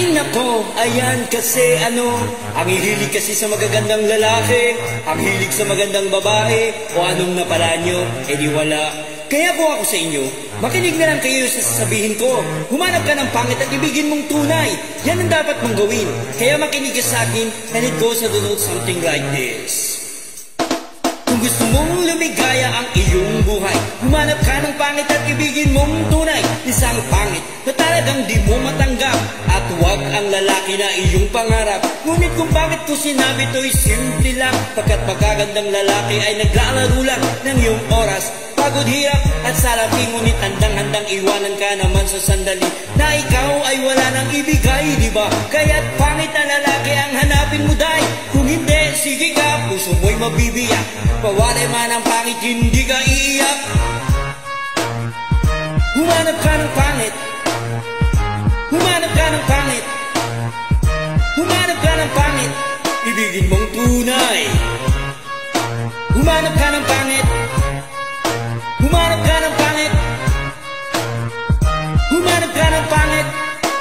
Ay nako, ayan kasi ang hihilig kasi sa magagandang lalaki, ang hilig sa magandang babae, o anong napala nyo, edi wala. Kaya kung ako sa inyo, makinig na lang kayo sa sasabihin ko. Humanap ka ng pangit at ibigin mong tunay. Yan ang dapat mong gawin. Kaya makinig ka sa akin, and it goes a little something like this. Kung gusto mong lumigaya ang iyong buhay, humanap ka ng pangit at ibigin mong tunay. Isang pangit na talagang di mo matanggap, at huwag ang lalaki na iyong pangarap. Ngunit kung bakit ko sinabi to'y simple lang, pagkat pagkagandang lalaki ay naglalaro lang ng iyong oras. Pagod, hirap at salapi, ngunit handang-handang iwanan ka naman sa sandali na ikaw ay wala nang ibigay, diba? Kaya't pangit na lalaki ang hanapin mo, day. Kung hindi, sige ka, puso mo'y mabibiyak. Pawalay man ang pangit, hindi ka iiyak. Humanap ka ng pangit. Humanap ka ng pangit. Humanap ka ng pangit, ibigin mong tunay. Humanap ka ng pangit. Humanap ka ng pangit. Humanap ka ng pangit,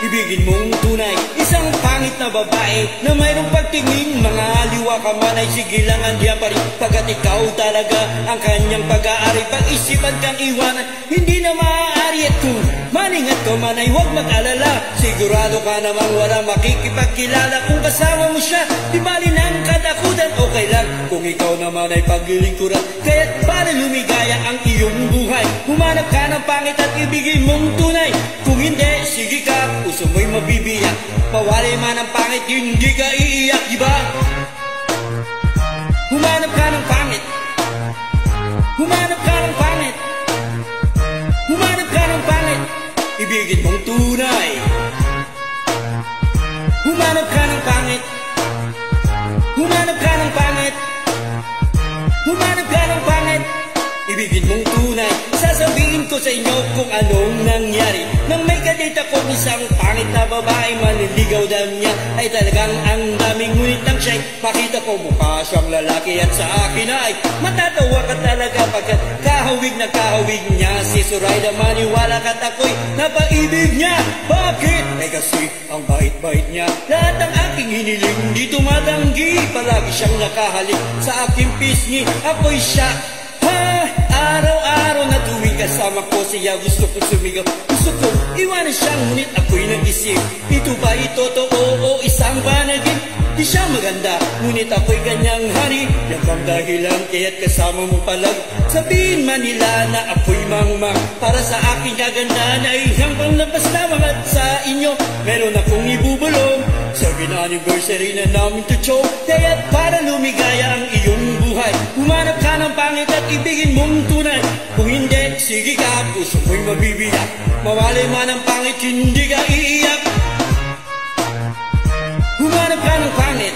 ibigin mong tunay. Isang pangit na babae na mayroong pagtingin, mga haliwa ka man ay sige lang, andiyan pa rin. Pagkat ikaw talaga ang kanyang pag-aari, pag-isipan kang iwanan, hindi na maaari. At kung maningat ka man ay huwag mag-alala, sigurado ka namang wala makikipagkilala. Kung kasama mo siya, di bali ng katakutan, okay lang kung ikaw naman ay paglilingkuran. Kaya't para lumigaya ang iyong buhay, humanap ka ng pangit at ibigin mong tunay. Kung hindi, sige ka, puso mo'y mabibiyak. Pawalay man ang pangit, hindi ka iiyak, diba? Humanap ka ng pangit. Humanap ka ng pangit. Humanap ka ng pangit, ibigin mong tunay. Humanap ka ng pangit. Humanap ka ng pangit. Humanap ka ng pangit, ibigin mong tunay. Sasabihin ko sa inyo kung anong nangyari nang may kadate akong isang pangit na babae. Maniligaw daw niya ay talagang ang daming, ngunit nang siya'y makita ko mukha siyang lalaki, at sa akin ay matatawa ka talaga pagkat kahawig na kahawig niya. Si Zoraida, maniwala ka't ako'y napaibig niya. Bakit? Ay kasi ang bait-bait niya. Lahat ng aking hiniling di tumatanggi, palagi siyang nakahalik sa aking pisngi. Ako'y siya. Araw-araw na tuwing kasama ko siya, gusto ko sumigaw, gusto ko iwanan siya, ngunit ako'y nag-isip, ito ba totoo o isang panaginip? Di siya maganda, ngunit ako'y kanyang hari. Yan bang dahilan kaya't kasama mo palag? Sabihin man nila na ako'y mangmang, para sa aking kagandahan ay hanggang labas lamang. At sa inyo meron akong ibubulong, 7th anniversary na namin to show. Kaya't para lumigaya ang iyong buhay, humanap ka ng pangit at ibigin mong tunay. Kung hindi, sige ka, puso mo'y mabibiyak. Mawalay man ang pangit, hindi ka iiyak. Humanap ka ng pangit.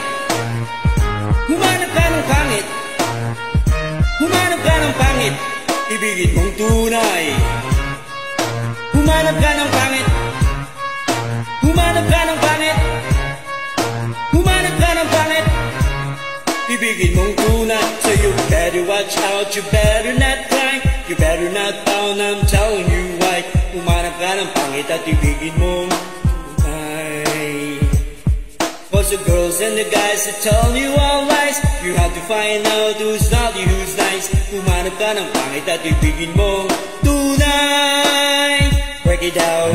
Humanap ka ng pangit. Humanap ka ng pangit, ibigin mong tunay. Humanap ka ng pangit. Humanap ka ng pangit. Humanap ka ng pangit, ibigin mong tunay. So you better watch out, you better not cry, you better not pound, I'm telling you why. Humanap ka ng pangit at ibigin mong tunay. Cause the girls and the guys that tell you all lies, you have to find out who's naughty, who's nice. Humanap ka ng pangit at ibigin mong tunay. Break it down.